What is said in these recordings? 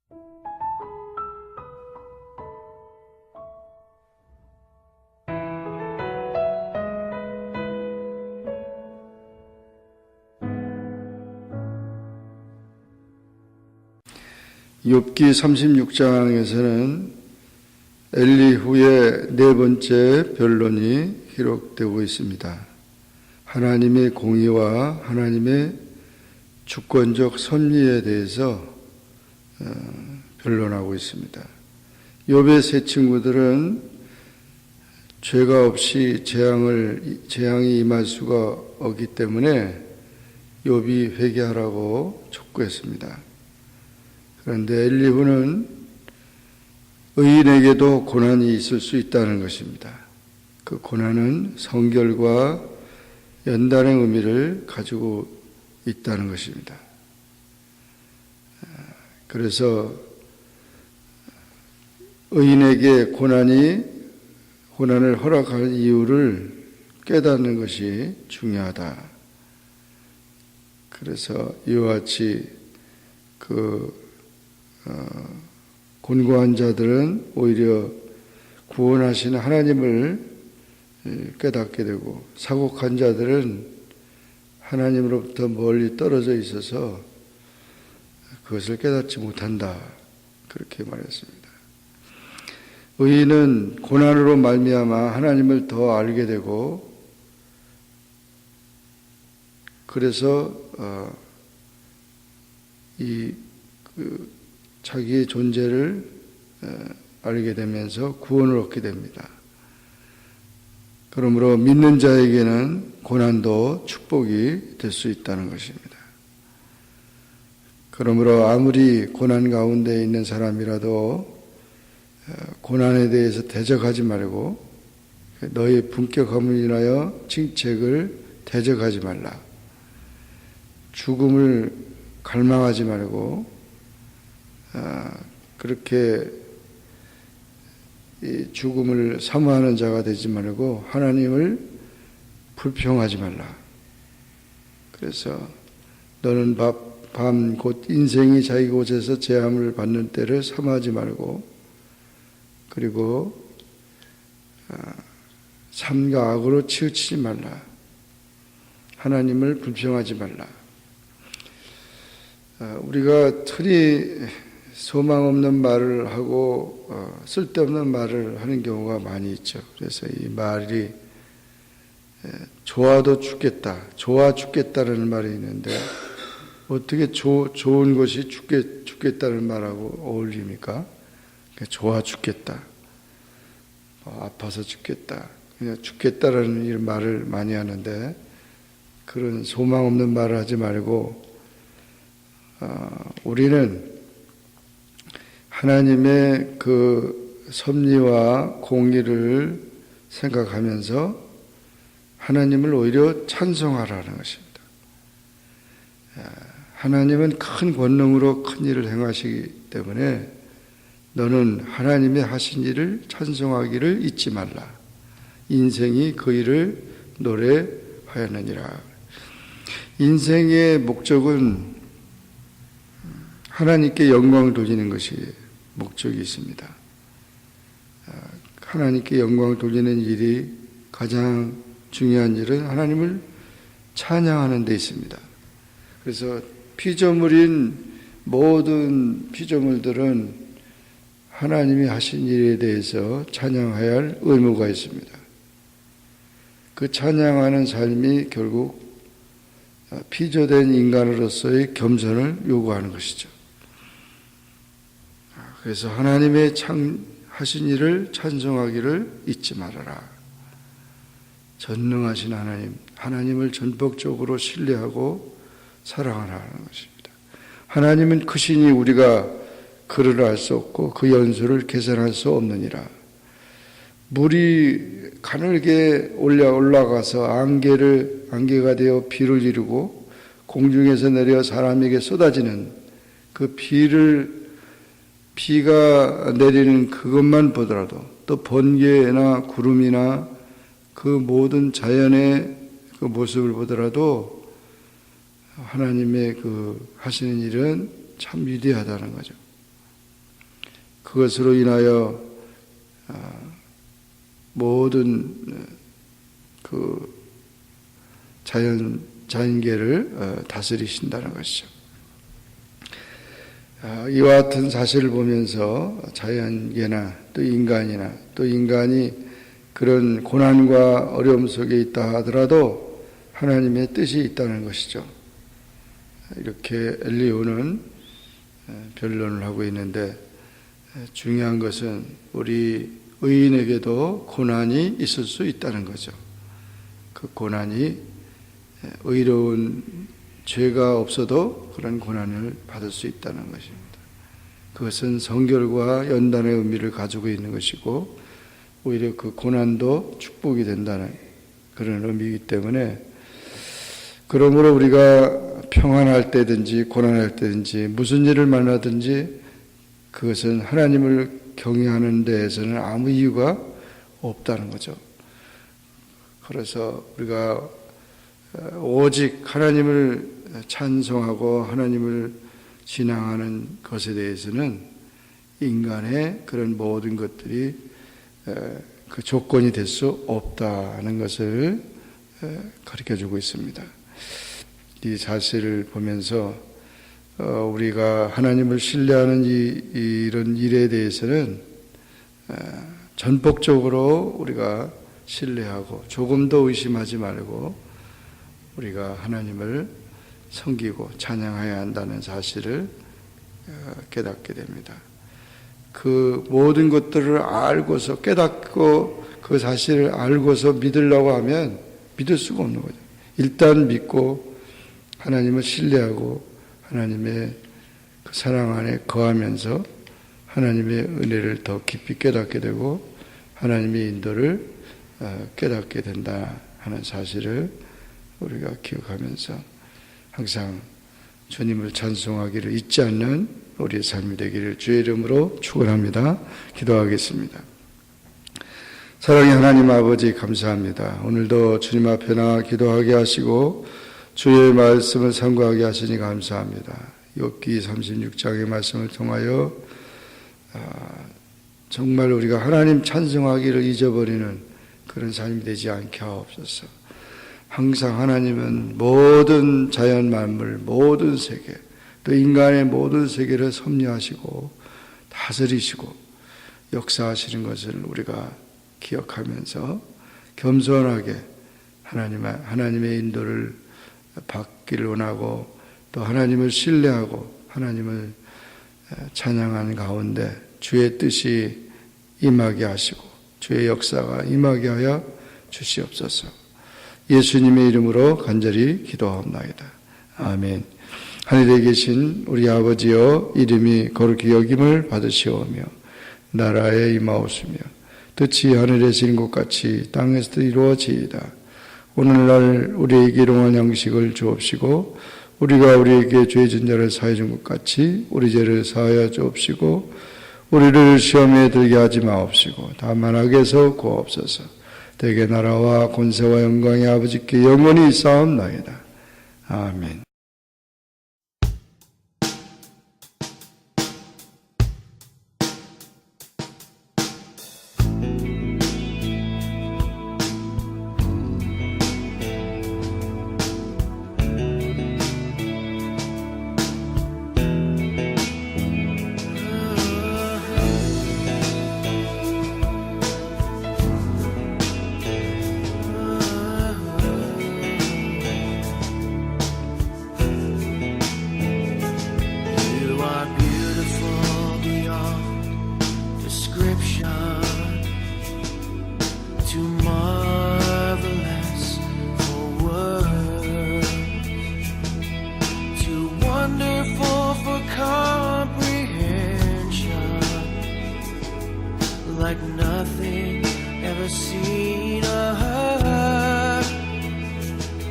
욥기 36장에서는 엘리후의 네 번째 변론이 기록되고 있습니다. 하나님의 공의와 하나님의 주권적 섭리에 대해서 변론하고 있습니다. 욥의 세 친구들은 죄가 없이 재앙이 임할 수가 없기 때문에 욥이 회개하라고 촉구했습니다. 그런데 엘리후는 의인에게도 고난이 있을 수 있다는 것입니다. 그 고난은 성결과 연단의 의미를 가지고 있다는 것입니다. 그래서 의인에게 고난을 허락할 이유를 깨닫는 것이 중요하다. 그래서 이와 같이 곤고한 자들은 오히려 구원하시는 하나님을 깨닫게 되고, 사곡한 자들은 하나님으로부터 멀리 떨어져 있어서 그것을 깨닫지 못한다. 그렇게 말했습니다. 의인은 고난으로 말미암아 하나님을 더 알게 되고, 그래서 자기의 존재를 알게 되면서 구원을 얻게 됩니다. 그러므로 믿는 자에게는 고난도 축복이 될 수 있다는 것입니다. 그러므로 아무리 고난 가운데 있는 사람이라도 고난에 대해서 대적하지 말고, 너의 분격함을 인하여 칭책을 대적하지 말라. 죽음을 갈망하지 말고, 그렇게 죽음을 사모하는 자가 되지 말고 하나님을 불평하지 말라. 그래서 너는 밤 곧 인생이 자기 곳에서 재함을 받는 때를 사모하지 말고, 그리고 삶과 악으로 치우치지 말라. 하나님을 불평하지 말라. 우리가 흔히 소망 없는 말을 하고 쓸데없는 말을 하는 경우가 많이 있죠. 그래서 이 말이 좋아도 죽겠다, 좋아 죽겠다라는 말이 있는데, 어떻게 좋은 것이 죽겠다는 말하고 어울립니까? 좋아 죽겠다, 아파서 죽겠다, 그냥 죽겠다라는 이런 말을 많이 하는데, 그런 소망 없는 말을 하지 말고 우리는 하나님의 그 섭리와 공의를 생각하면서 하나님을 오히려 찬송하라는 것입니다. 하나님은 큰 권능으로 큰 일을 행하시기 때문에 너는 하나님의 하신 일을 찬송하기를 잊지 말라. 인생이 그 일을 노래하였느니라. 인생의 목적은 하나님께 영광을 돌리는 것이 목적이 있습니다. 하나님께 영광을 돌리는 일이, 가장 중요한 일은 하나님을 찬양하는 데 있습니다. 그래서 피조물인 모든 피조물들은 하나님이 하신 일에 대해서 찬양해야 할 의무가 있습니다. 그 찬양하는 삶이 결국 피조된 인간으로서의 겸손을 요구하는 것이죠. 그래서 하나님의 하신 일을 찬송하기를 잊지 말아라. 전능하신 하나님을 전폭적으로 신뢰하고 사랑하라는 것입니다. 하나님은 크시니 우리가 그를 알 수 없고 그 연수를 계산할 수 없느니라. 물이 가늘게 올라가서 안개가 되어 비를 이루고 공중에서 내려 사람에게 쏟아지는 그 비가 내리는 그것만 보더라도, 또 번개나 구름이나 그 모든 자연의 그 모습을 보더라도 하나님의 그 하시는 일은 참 위대하다는 거죠. 그것으로 인하여 모든 그 자연계를 다스리신다는 것이죠. 이와 같은 사실을 보면서 자연계나 또 인간이나 또 인간이 그런 고난과 어려움 속에 있다 하더라도 하나님의 뜻이 있다는 것이죠. 이렇게 엘리야는 변론을 하고 있는데, 중요한 것은 우리 의인에게도 고난이 있을 수 있다는 거죠. 그 고난이 의로운 죄가 없어도 그런 고난을 받을 수 있다는 것입니다. 그것은 성결과 연단의 의미를 가지고 있는 것이고, 오히려 그 고난도 축복이 된다는 그런 의미이기 때문에, 그러므로 우리가 평안할 때든지 고난할 때든지 무슨 일을 만나든지 그것은 하나님을 경외하는 데에서는 아무 이유가 없다는 거죠. 그래서 우리가 오직 하나님을 찬송하고 하나님을 신앙하는 것에 대해서는 인간의 그런 모든 것들이 그 조건이 될 수 없다는 것을 가르쳐주고 있습니다. 이 사실을 보면서 우리가 하나님을 신뢰하는 이런 일에 대해서는 전폭적으로 우리가 신뢰하고 조금도 의심하지 말고 우리가 하나님을 섬기고 찬양해야 한다는 사실을 깨닫게 됩니다. 그 모든 것들을 알고서 깨닫고 그 사실을 알고서 믿으려고 하면 믿을 수가 없는 거죠. 일단 믿고 하나님을 신뢰하고 하나님의 그 사랑 안에 거하면서 하나님의 은혜를 더 깊이 깨닫게 되고 하나님의 인도를 깨닫게 된다 하는 사실을 우리가 기억하면서 항상 주님을 찬송하기를 잊지 않는 우리의 삶이 되기를 주의 이름으로 축원합니다. 기도하겠습니다. 사랑의 하나님 아버지 감사합니다. 오늘도 주님 앞에 나와 기도하게 하시고 주의 말씀을 상고하게 하시니 감사합니다. 욥기 36장의 말씀을 통하여 정말 우리가 하나님 찬송하기를 잊어버리는 그런 삶이 되지 않게 하옵소서. 항상 하나님은 모든 자연 만물, 모든 세계, 또 인간의 모든 세계를 섭리하시고 다스리시고 역사하시는 것을 우리가 기억하면서 겸손하게 하나님의 인도를 받기를 원하고 또 하나님을 신뢰하고 하나님을 찬양하는 가운데 주의 뜻이 임하게 하시고 주의 역사가 임하게 하여 주시옵소서. 예수님의 이름으로 간절히 기도하옵나이다. 아멘. 하늘에 계신 우리 아버지여, 이름이 거룩히 여김을 받으시오며 나라에 임하옵시며 뜻이 하늘에서 이룬 것 같이 땅에서도 이루어지이다. 오늘날 우리에게 일용할 양식을 주옵시고 우리가 우리에게 죄 진 자를 사하여 준 것 같이 우리 죄를 사하여 주옵시고 우리를 시험에 들게 하지 마옵시고 다만 악에서 구하옵소서. 대개 나라와 권세와 영광이 아버지께 영원히 있사옵나이다. 아멘. Like nothing ever seen or heard.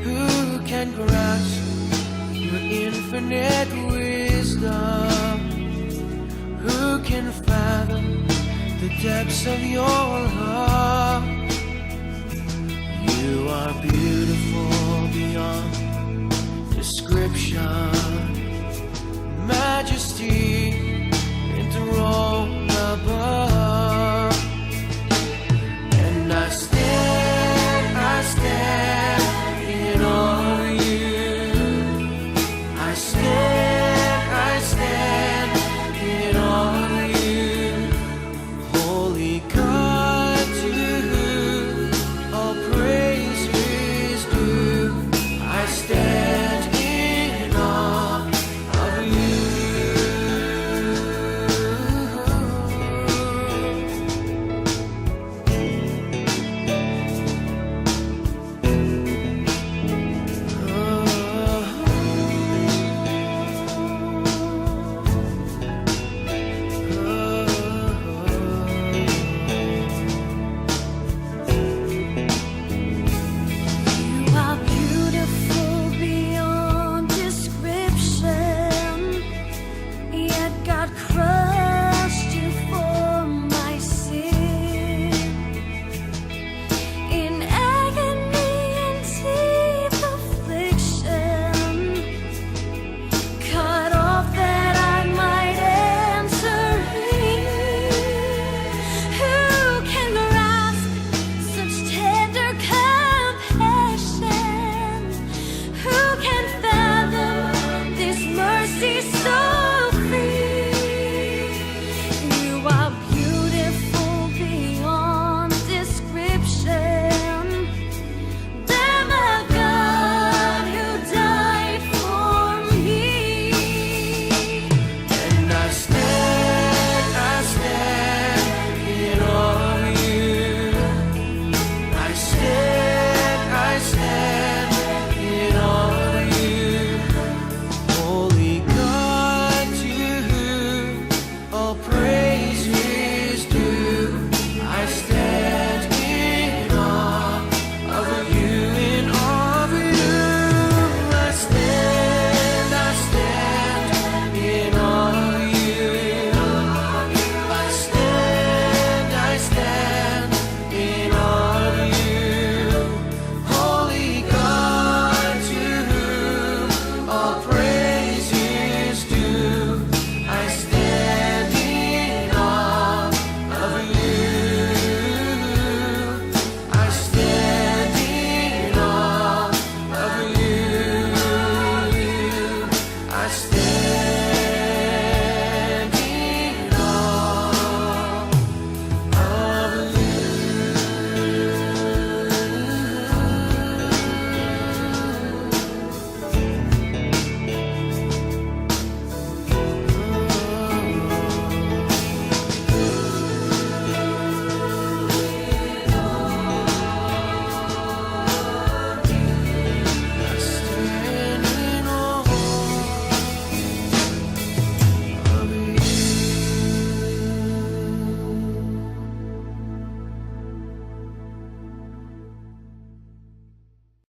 Who can grasp your infinite wisdom? Who can fathom the depths of your love? You are beautiful beyond description, majesty